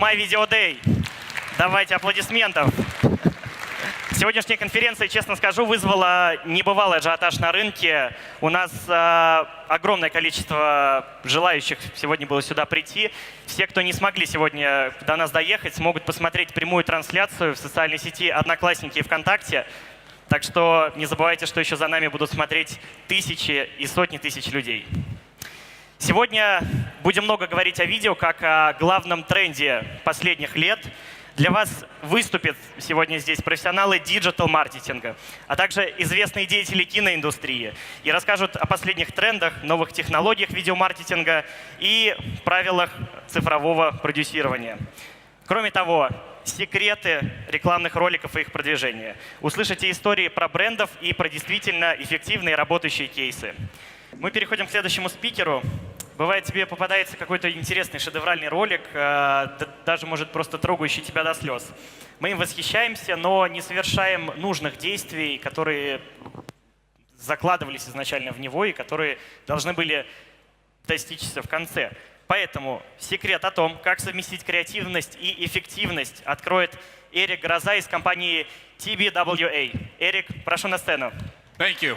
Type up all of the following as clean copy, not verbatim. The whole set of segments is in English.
My Video Day. Давайте аплодисментов. Сегодняшняя конференция, честно скажу, вызвала небывалый ажиотаж на рынке. У нас огромное количество желающих сегодня было сюда прийти. Все, кто не смогли сегодня до нас доехать, смогут посмотреть прямую трансляцию в социальной сети «Одноклассники» и ВКонтакте. Так что не забывайте, что еще за нами будут смотреть тысячи и сотни тысяч людей. Сегодня будем много говорить о видео, как о главном тренде последних лет. Для вас выступят сегодня здесь профессионалы диджитал-маркетинга, а также известные деятели киноиндустрии и расскажут о последних трендах, новых технологиях видеомаркетинга и правилах цифрового продюсирования. Кроме того, секреты рекламных роликов и их продвижения. Услышите истории про брендов и про действительно эффективные работающие кейсы. Мы переходим к следующему спикеру. Бывает, тебе попадается какой-то интересный шедевральный ролик, даже, может, просто трогающий тебя до слез. Мы им восхищаемся, но не совершаем нужных действий, которые закладывались изначально в него и которые должны были достичься в конце. Поэтому секрет о том, как совместить креативность и эффективность, откроет Эрик Groza из компании TBWA. Эрик, прошу на сцену. Thank you.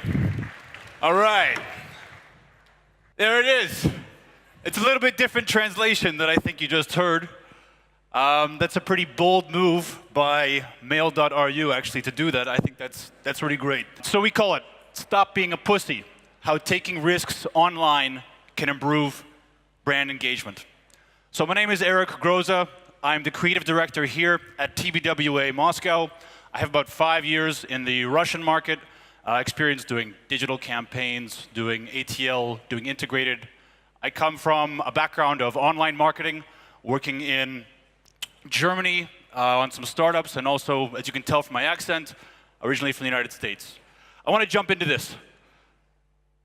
All right. There it is. It's a little bit different translation that I think you just heard. That's a pretty bold move by mail.ru actually to do that. I think that's really great. So we call it Stop Being a Pussy, How Taking Risks Online Can Improve Brand Engagement. So my name is Eric Groza. I'm the creative director here at TBWA Moscow. I have about 5 years in the Russian market, experience doing digital campaigns, doing ATL, doing integrated. I come from a background of online marketing, working in Germany on some startups, and also, as you can tell from my accent, originally from the United States. I want to jump into this.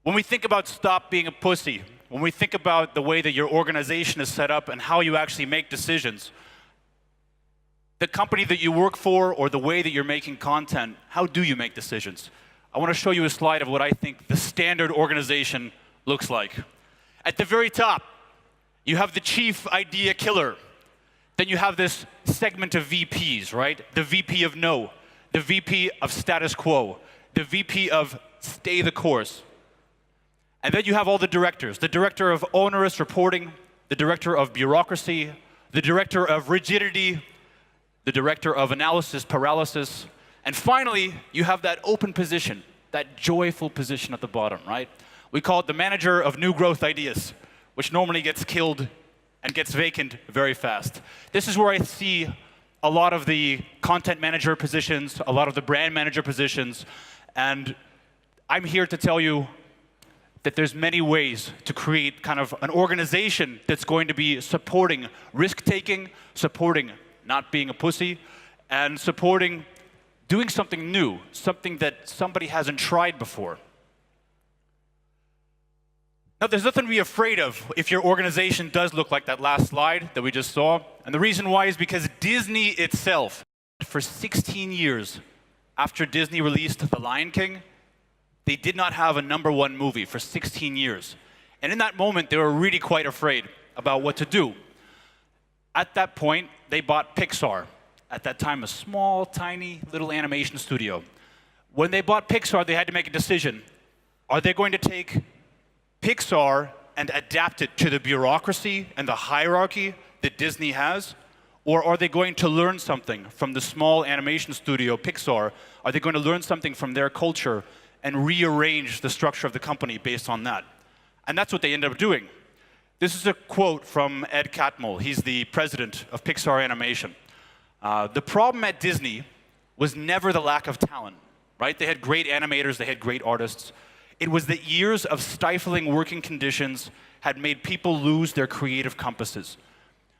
When we think about stop being a pussy, when we think about the way that your organization is set up and how you actually make decisions, the company that you work for or the way that you're making content, how do you make decisions? I want to show you a slide of what I think the standard organization looks like. At the very top, you have the chief idea killer. Then you have this segment of VPs, right? The VP of no, the VP of status quo, the VP of stay the course. And then you have all the directors, the director of onerous reporting, the director of bureaucracy, the director of rigidity, the director of analysis paralysis, and finally, you have that open position, that joyful position at the bottom, right? We call it the manager of new growth ideas, which normally gets killed and gets vacant very fast. This is where I see a lot of the content manager positions, a lot of the brand manager positions, and I'm here to tell you that there's many ways to create kind of an organization that's going to be supporting risk-taking, supporting not being a pussy, and supporting doing something new, something that somebody hasn't tried before. Now, there's nothing to be afraid of if your organization does look like that last slide that we just saw. And the reason why is because Disney itself, for 16 years after Disney released The Lion King, they did not have a #1 movie for 16 years. And in that moment, they were really quite afraid about what to do. At that point, they bought Pixar. At that time, a small, tiny, little animation studio. When they bought Pixar, they had to make a decision. Are they going to take Pixar and adapt it to the bureaucracy and the hierarchy that Disney has? Or are they going to learn something from the small animation studio, Pixar? Are they going to learn something from their culture and rearrange the structure of the company based on that? And that's what they ended up doing. This is a quote from Ed Catmull. He's the president of Pixar Animation. The problem at Disney was never the lack of talent, right? They had great animators, they had great artists. It was that years of stifling working conditions had made people lose their creative compasses.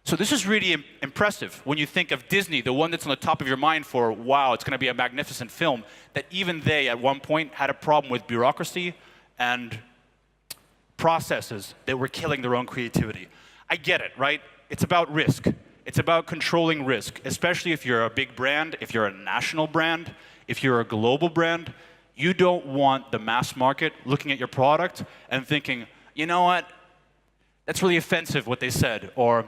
So this is really impressive when you think of Disney, the one that's on the top of your mind for, wow, it's going to be a magnificent film, that even they, at one point, had a problem with bureaucracy and processes that were killing their own creativity. I get it, right? It's about risk. It's about controlling risk, especially if you're a big brand, if you're a national brand, if you're a global brand. You don't want the mass market looking at your product and thinking, you know what, that's really offensive what they said, or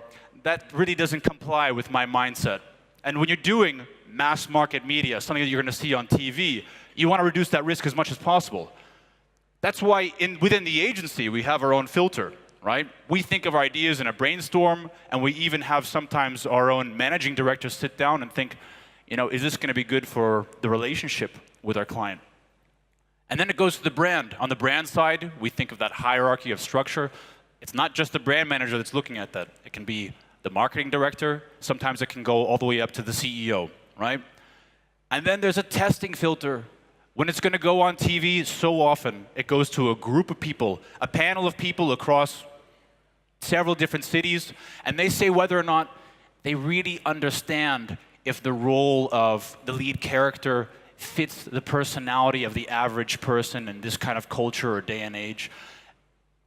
that really doesn't comply with my mindset. And when you're doing mass market media, something that you're going to see on TV, you want to reduce that risk as much as possible. That's why within the agency, we have our own filter, right? We think of our ideas in a brainstorm, and we even have sometimes our own managing directors sit down and think, you know, is this going to be good for the relationship with our client? And then it goes to the brand. On the brand side, we think of that hierarchy of structure. It's not just the brand manager that's looking at that. It can be the marketing director. Sometimes it can go all the way up to the CEO, right? And then there's a testing filter. When it's going to go on TV, so often it goes to a group of people, a panel of people across several different cities, and they say whether or not they really understand if the role of the lead character fits the personality of the average person in this kind of culture or day and age.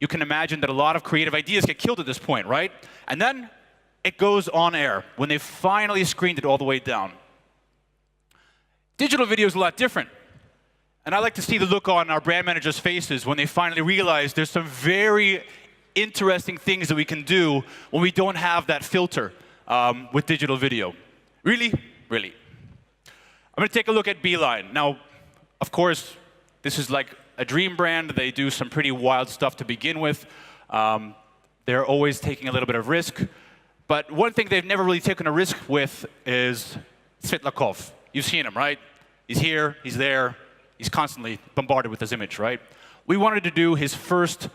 You can imagine that a lot of creative ideas get killed at this point, right? And then it goes on air when they finally screened it all the way down. Digital video is a lot different. And I like to see the look on our brand managers' faces when they finally realize there's some very interesting things that we can do when we don't have that filter with digital video. Really? Really. I'm going to take a look at Beeline. Now, of course, this is like a dream brand. They do some pretty wild stuff to begin with. They're always taking a little bit of risk. But one thing they've never really taken a risk with is Svetlakov. You've seen him, right? He's here, he's there. He's constantly bombarded with this image, right? We wanted to do his first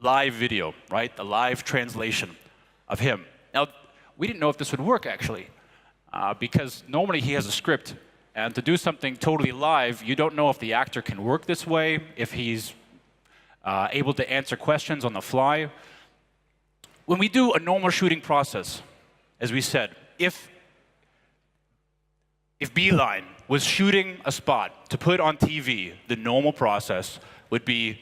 live video, right? The live translation of him. Now, we didn't know if this would work, actually, because normally he has a script. And to do something totally live, you don't know if the actor can work this way, if he's able to answer questions on the fly. When we do a normal shooting process, as we said, if Beeline was shooting a spot to put on TV, the normal process would be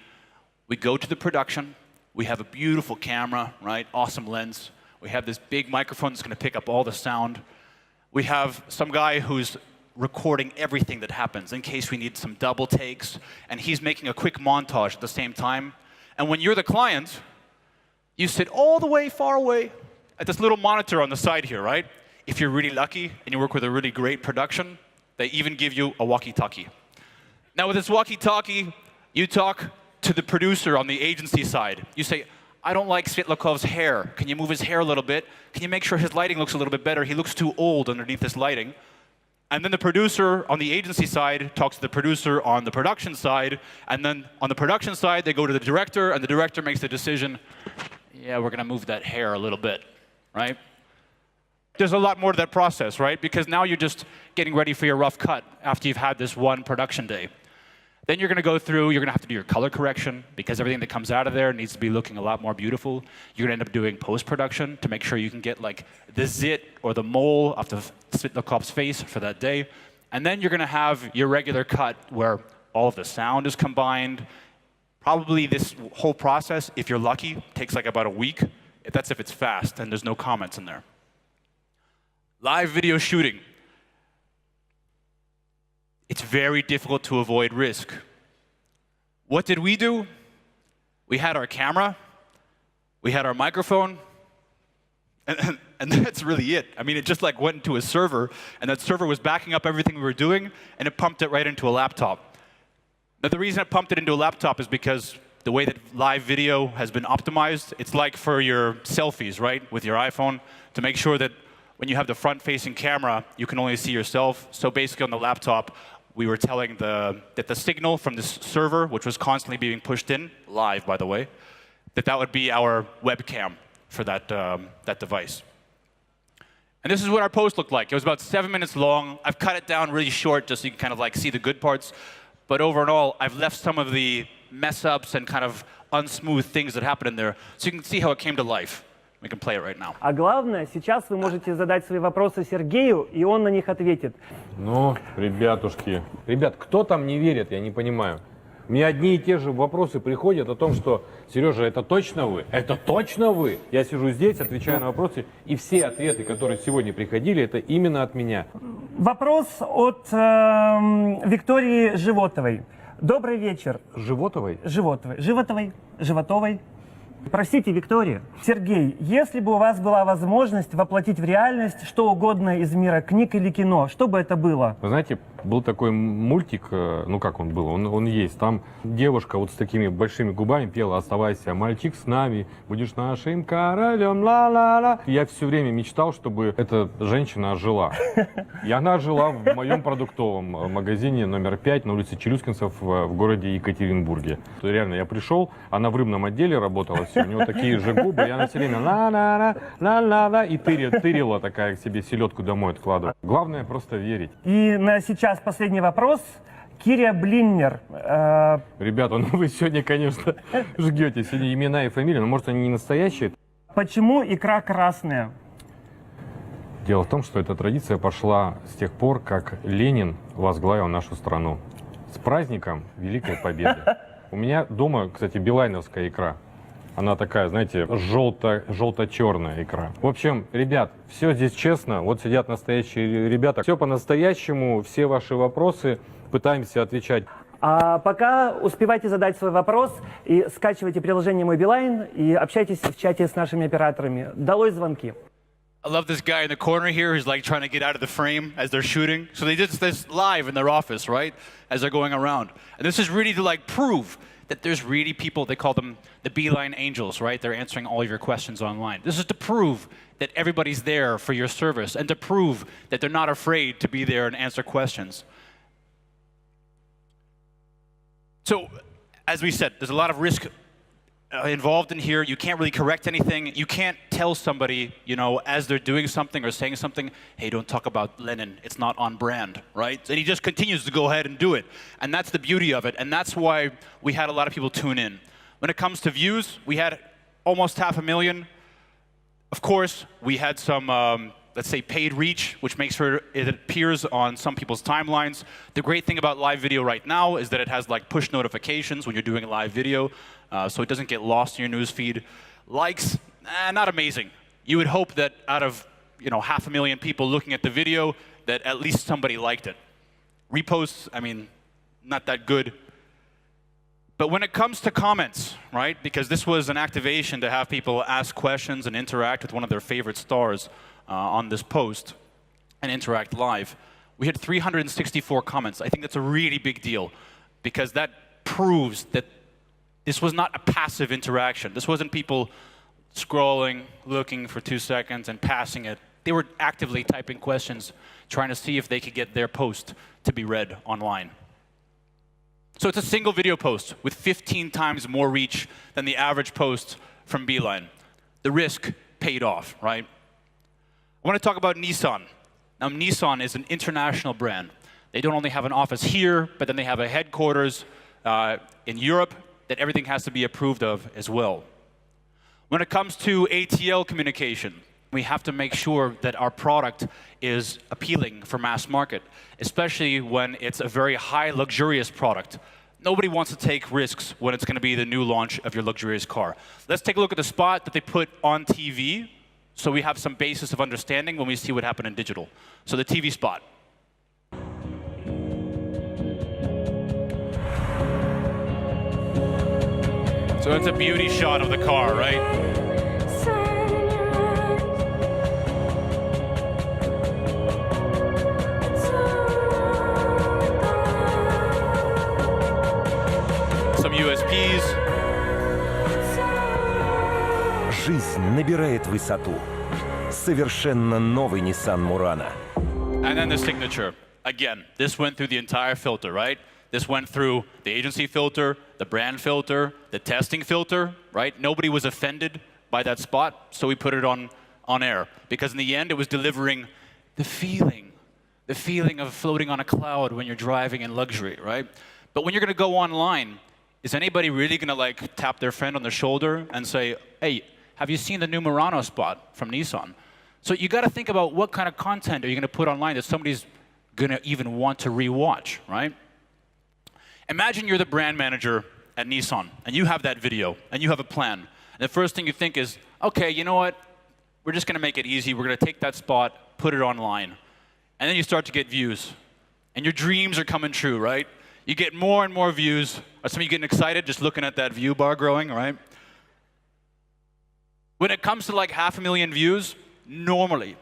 we go to the production, we have a beautiful camera, right? Awesome lens. We have this big microphone that's going to pick up all the sound. We have some guy who's recording everything that happens in case we need some double takes, and he's making a quick montage at the same time. And when you're the client, you sit all the way far away at this little monitor on the side here, right? If you're really lucky and you work with a really great production, they even give you a walkie-talkie. Now with this walkie-talkie, you talk to the producer on the agency side. You say, I don't like Svetlakov's hair. Can you move his hair a little bit? Can you make sure his lighting looks a little bit better? He looks too old underneath this lighting. And then the producer on the agency side talks to the producer on the production side. And then on the production side, they go to the director, and the director makes the decision, yeah, we're going to move that hair a little bit, right? There's a lot more to that process, right? Because now you're just getting ready for your rough cut after you've had this one production day. Then you're going to go through, you're going to have to do your color correction because everything that comes out of there needs to be looking a lot more beautiful. You're going to end up doing post-production to make sure you can get like the zit or the mole off the Svetlakov's face for that day. And then you're going to have your regular cut where all of the sound is combined. Probably this whole process, if you're lucky, takes like about a week. That's if it's fast and there's no comments in there. Live video shooting. It's very difficult to avoid risk. What did we do? We had our camera, we had our microphone, and that's really it. I mean, it just like went into a server, and that server was backing up everything we were doing, and it pumped it right into a laptop. Now, the reason it pumped it into a laptop is because the way that live video has been optimized, it's like for your selfies, right, with your iPhone, to make sure that when you have the front-facing camera, you can only see yourself. So basically on the laptop, we were telling that the signal from this server, which was constantly being pushed in, live by the way, that would be our webcam for that device. And this is what our post looked like. It was about 7 minutes long. I've cut it down really short just so you can kind of like see the good parts. But overall, I've left some of the mess-ups and kind of unsmooth things that happened in there so you can see how it came to life. We can play it right now. А главное, сейчас вы можете задать свои вопросы Сергею, и он на них ответит. Ну, ребятушки. Ребят, кто там не верит, я не понимаю. Мне одни и те же вопросы приходят о том, что, Сережа, это точно вы? Это точно вы? Я сижу здесь, отвечаю на вопросы, и все ответы, которые сегодня приходили, это именно от меня. Вопрос от Виктории Животовой. Добрый вечер. Животовой? Животовой. Животовой. Животовой. Простите, Виктория. Сергей, если бы у вас была возможность воплотить в реальность что угодно из мира книг или кино, что бы это было? Вы знаете, был такой мультик, ну как он был, он есть. Там девушка вот с такими большими губами пела «Оставайся, мальчик, с нами, будешь нашим королем, ла-ла-ла». Я все время мечтал, чтобы эта женщина ожила. И она жила в моем продуктовом магазине номер 5 на улице Челюскинцев в городе Екатеринбурге. То реально, я пришел, она в рыбном отделе работала, все, у него такие же губы, и она все время ла-ла-ла, ла-ла-ла, и тырила такая к себе селедку домой откладывала. Главное просто верить. И на сейчас последний вопрос. Киря Блиннер. Ребята, ну вы сегодня, конечно, жгете. Сегодня имена и фамилии, но может они не настоящие. Почему икра красная? Дело в том, что эта традиция пошла с тех пор, как Ленин возглавил нашу страну. С праздником Великой Победы. У меня дома, кстати, билайновская икра. Она такая, знаете, желто-черная икра. В общем, ребят, все здесь честно. Вот сидят настоящие ребята. Все по-настоящему, все ваши вопросы пытаемся отвечать. А пока успевайте задать свой вопрос и скачивайте приложение «Мой Билайн» и общайтесь в чате с нашими операторами. Долой звонки. I love this guy in the corner here who's like trying to get out of the frame as they're shooting. So they did this live in their office, right? As they're going around. And this is really to like prove that there's really people, they call them the Beeline Angels, right? They're answering all of your questions online. This is to prove that everybody's there for your service and to prove that they're not afraid to be there and answer questions. So, as we said, there's a lot of risk involved in here. You can't really correct anything. You can't tell somebody, you know, as they're doing something or saying something, hey, don't talk about Lenin. It's not on brand, right? And he just continues to go ahead and do it. And that's the beauty of it. And that's why we had a lot of people tune in. When it comes to views, we had almost 500,000. Of course, we had some, let's say, paid reach, which makes sure it appears on some people's timelines. The great thing about live video right now is that it has like push notifications when you're doing a live video, so it doesn't get lost in your news feed. Likes, not amazing. You would hope that out of 500,000 people looking at the video, that at least somebody liked it. Reposts, I mean, not that good. But when it comes to comments, right, because this was an activation to have people ask questions and interact with one of their favorite stars on this post and interact live, we had 364 comments. I think that's a really big deal because that proves that this was not a passive interaction. This wasn't people scrolling, looking for 2 seconds and passing it. They were actively typing questions, trying to see if they could get their post to be read online. So it's a single video post with 15 times more reach than the average post from Beeline. The risk paid off, right? I want to talk about Nissan. Now, Nissan is an international brand. They don't only have an office here, but then they have a headquarters in Europe that everything has to be approved of as well. When it comes to ATL communication, we have to make sure that our product is appealing for mass market, especially when it's a very high luxurious product. Nobody wants to take risks when it's going to be the new launch of your luxurious car. Let's take a look at the spot that they put on TV so we have some basis of understanding when we see what happened in digital. So the TV spot. So it's a beauty shot of the car, right? Some USPs. Жизнь набирает высоту. Совершенно новый Nissan Murano. And then the signature. Again, this went through the entire filter, right? This went through the agency filter, the brand filter, the testing filter, right? Nobody was offended by that spot, so we put it on air. Because in the end, it was delivering the feeling of floating on a cloud when you're driving in luxury, right? But when you're gonna go online, is anybody really gonna like tap their friend on the shoulder and say, hey, have you seen the new Murano spot from Nissan? So you gotta think about what kind of content are you gonna put online that somebody's gonna even want to rewatch, right? Imagine you're the brand manager at Nissan, and you have that video, and you have a plan. And the first thing you think is, okay, you know what? We're just gonna make it easy. We're gonna take that spot, put it online. And then you start to get views. And your dreams are coming true, right? You get more and more views. Are some of you getting excited just looking at that view bar growing, right? When it comes to like 500,000 views, normally,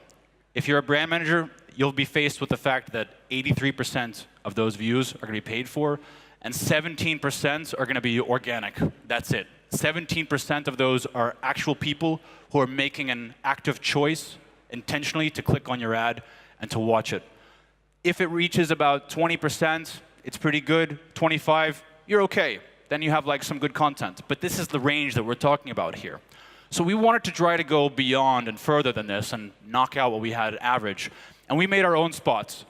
if you're a brand manager, you'll be faced with the fact that 83% of those views are going to be paid for, and 17% are going to be organic. That's it. 17% of those are actual people who are making an active choice intentionally to click on your ad and to watch it. If it reaches about 20%, it's pretty good. 25, you're okay. Then you have like some good content. But this is the range that we're talking about here. So we wanted to try to go beyond and further than this and knock out what we had average. And we made our own spots,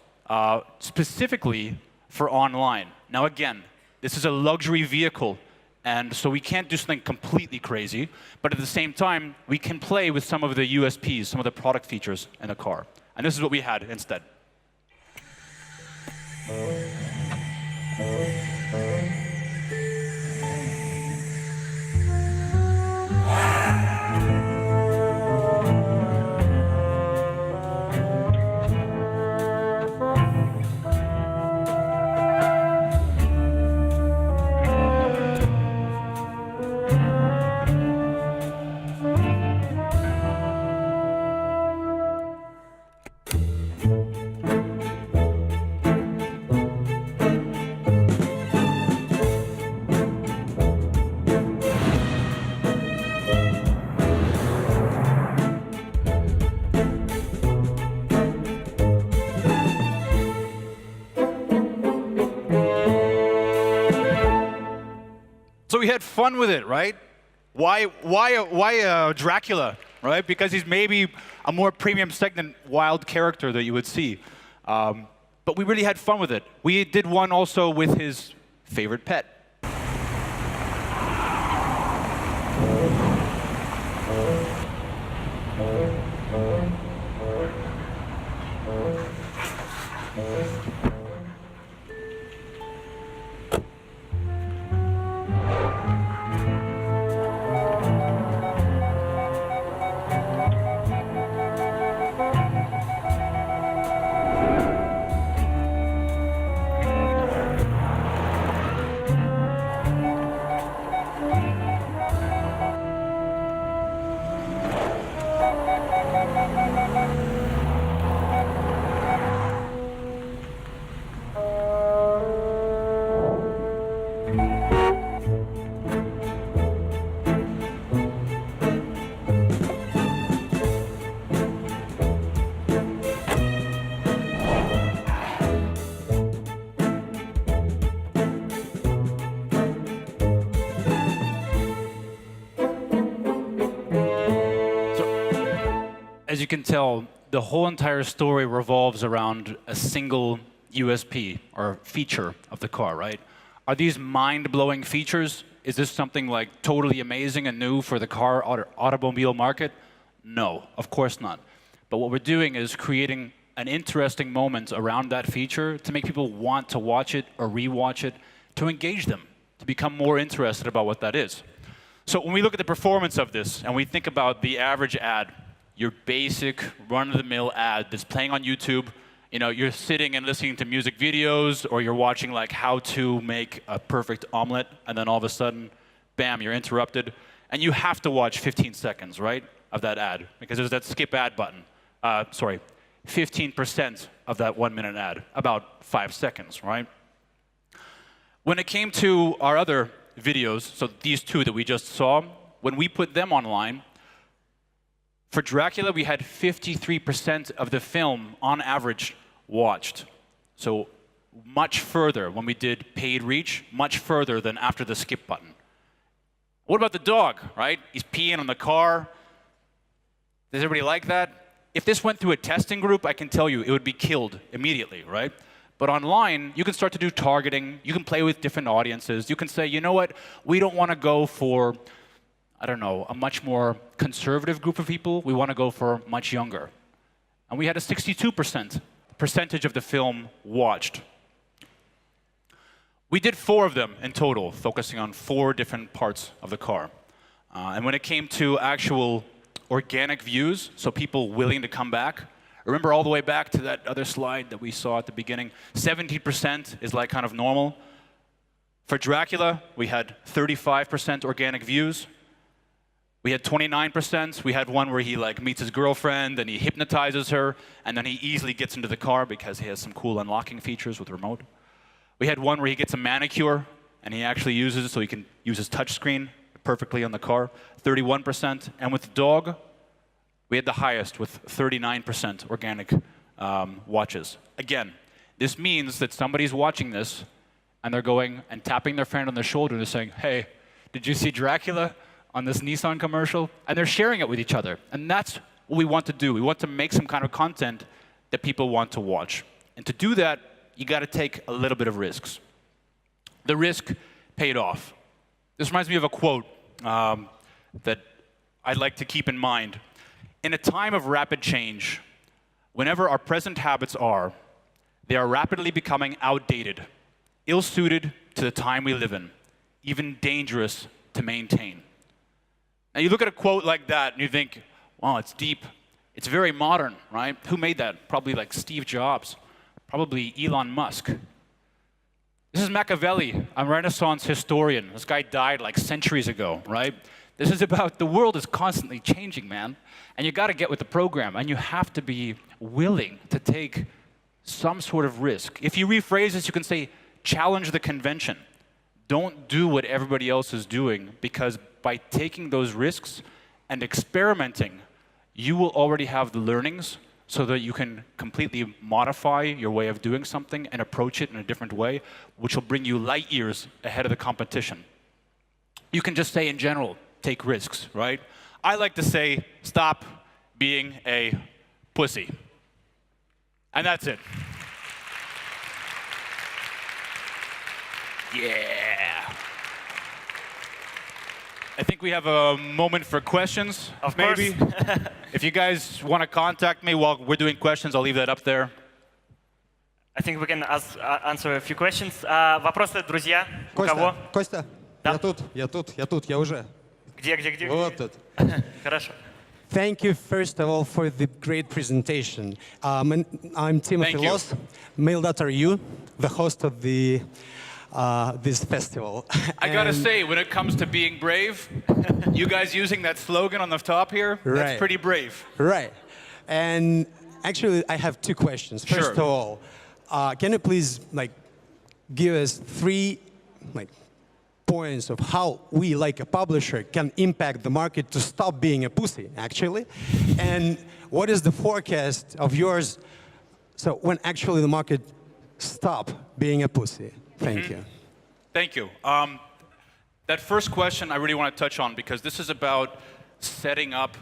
specifically for online. Now again, this is a luxury vehicle, and so we can't do something completely crazy, but at the same time, we can play with some of the USPs, some of the product features in a car. And this is what we had instead. So we had fun with it, right? Why Dracula, right? Because he's maybe a more premium segment wild character that you would see. But we really had fun with it. We did one also with his favorite pet. As you can tell, the whole entire story revolves around a single USP or feature of the car, right? Are these mind-blowing features? Is this something like totally amazing and new for the car automobile market? No, of course not. But what we're doing is creating an interesting moment around that feature to make people want to watch it or rewatch it, to engage them, to become more interested about what that is. So when we look at the performance of this and we think about the average ad, your basic run-of-the-mill ad that's playing on YouTube, you know, you're sitting and listening to music videos, or you're watching like how to make a perfect omelet, and then all of a sudden, bam, you're interrupted, and you have to watch 15 seconds, right, of that ad, because there's that skip ad button. 15% of that 1 minute ad, about 5 seconds, right? When it came to our other videos, so these two that we just saw, when we put them online, for Dracula, we had 53% of the film, on average, watched. So much further when we did paid reach, much further than after the skip button. What about the dog, right? He's peeing on the car. Does everybody like that? If this went through a testing group, I can tell you it would be killed immediately, right? But online, you can start to do targeting. You can play with different audiences. You can say, you know what? We don't want to go for, I don't know, a much more conservative group of people. We want to go for much younger. And we had a 62% percentage of the film watched. We did 4 of them in total, focusing on 4 different parts of the car. And when it came to actual organic views, so people willing to come back, remember all the way back to that other slide that we saw at the beginning, 70% is like kind of normal. For Dracula, we had 35% organic views. We had 29%. We had one where he like meets his girlfriend and he hypnotizes her, and then he easily gets into the car because he has some cool unlocking features with remote. We had one where he gets a manicure and he actually uses it so he can use his touch screen perfectly on the car, 31%. And with the dog, we had the highest with 39% organic watches. Again, this means that somebody's watching this and they're going and tapping their friend on the shoulder and they're saying, hey, did you see Dracula on this Nissan commercial? And they're sharing it with each other. And that's what we want to do. We want to make some kind of content that people want to watch. And to do that, you got to take a little bit of risks. The risk paid off. This reminds me of a quote that I'd like to keep in mind. In a time of rapid change, whenever our present habits are, they are rapidly becoming outdated, ill-suited to the time we live in, even dangerous to maintain. Now you look at a quote like that and you think, wow, it's deep. It's very modern, right? Who made that? Probably like Steve Jobs, probably Elon Musk. This is Machiavelli, a Renaissance historian. This guy died like centuries ago, right? This is about the world is constantly changing, man. And you got to get with the program, and you have to be willing to take some sort of risk. If you rephrase this, you can say, challenge the convention. Don't do what everybody else is doing, because by taking those risks and experimenting, you will already have the learnings so that you can completely modify your way of doing something and approach it in a different way, which will bring you light years ahead of the competition. You can just say in general, take risks, right? I like to say, stop being a pussy. And that's it. Yeah. I think we have a moment for questions, Of maybe. course. If you guys want to contact me while we're doing questions, I'll leave that up there. I think we can answer a few questions. Вопросы, друзья? У кого? Костя, Да. я тут, я уже. Где? Вот тут. Хорошо. Thank you, first of all, for the great presentation. I'm Timothy Thank you. Loss, Mail.ru, the host of the this festival. I gotta And- say, when it comes to being brave, you guys using that slogan on the top here, that's Right. pretty brave. Right. And actually, I have two questions. First Sure. of all, can you please give us three points of how we, like a publisher, can impact the market to stop being a pussy, actually? And what is the forecast of yours so when actually the market stop being a pussy? Thank you. Thank you. That first question I really want to touch on, because this is about setting up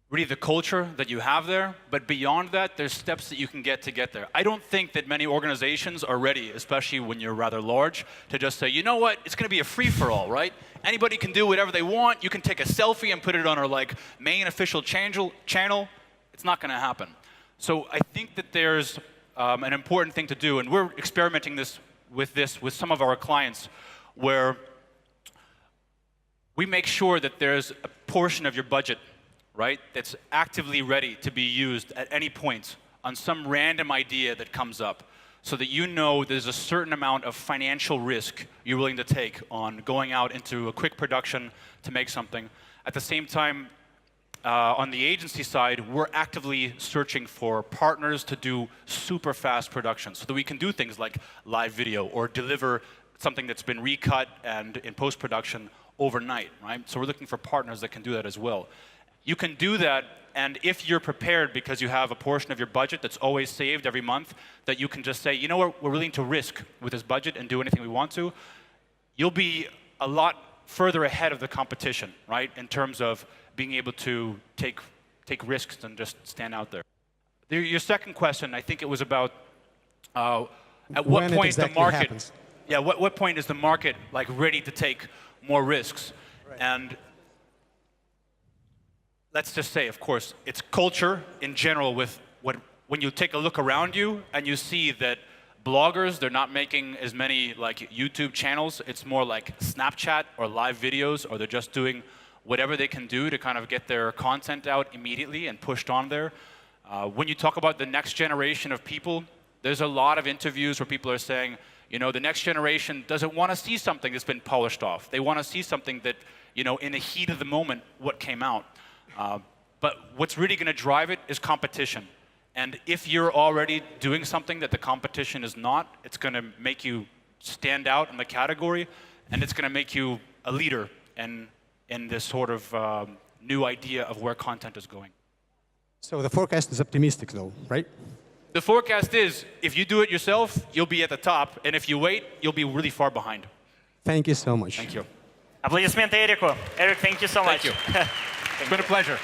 really the culture that you have there, but beyond that, there's steps that you can get there. I don't think that many organizations are ready, especially when you're rather large, to just say, you know what, it's going to be a free-for-all, right? Anybody can do whatever they want. You can take a selfie and put it on our main official channel. It's not going to happen. So I think that there's an important thing to do, and we're experimenting with some of our clients, where we make sure that there's a portion of your budget, right, that's actively ready to be used at any point on some random idea that comes up, so that you know there's a certain amount of financial risk you're willing to take on going out into a quick production to make something. At the same time, on the agency side, we're actively searching for partners to do super fast productions so that we can do things like live video or deliver something that's been recut and in post-production overnight, right? So we're looking for partners that can do that as well. You can do that, and if you're prepared because you have a portion of your budget that's always saved every month, that you can just say, you know what, we're willing to risk with this budget and do anything we want to, you'll be a lot further ahead of the competition, right, in terms of being able to take risks and just stand out there. Your second question, I think it was about at what When it point exactly the market, happens. yeah, what point is the market ready to take more risks? Right. And let's just say, of course, it's culture in general with when you take a look around you and you see that bloggers, they're not making as many YouTube channels. It's more like Snapchat or live videos, or they're just doing whatever they can do to kind of get their content out immediately and pushed on there. When you talk about the next generation of people, there's a lot of interviews where people are saying, you know, the next generation doesn't want to see something that's been polished off. They want to see something that in the heat of the moment, what came out. But what's really going to drive it is competition. And if you're already doing something that the competition is not, it's going to make you stand out in the category, and it's going to make you a leader in this sort of new idea of where content is going. So the forecast is optimistic, though, right? The forecast is, if you do it yourself, you'll be at the top, and if you wait, you'll be really far behind. Thank you so much. Thank you. Аплодисменты Эрику. Eric, thank you so much. Thank you. It's been a pleasure.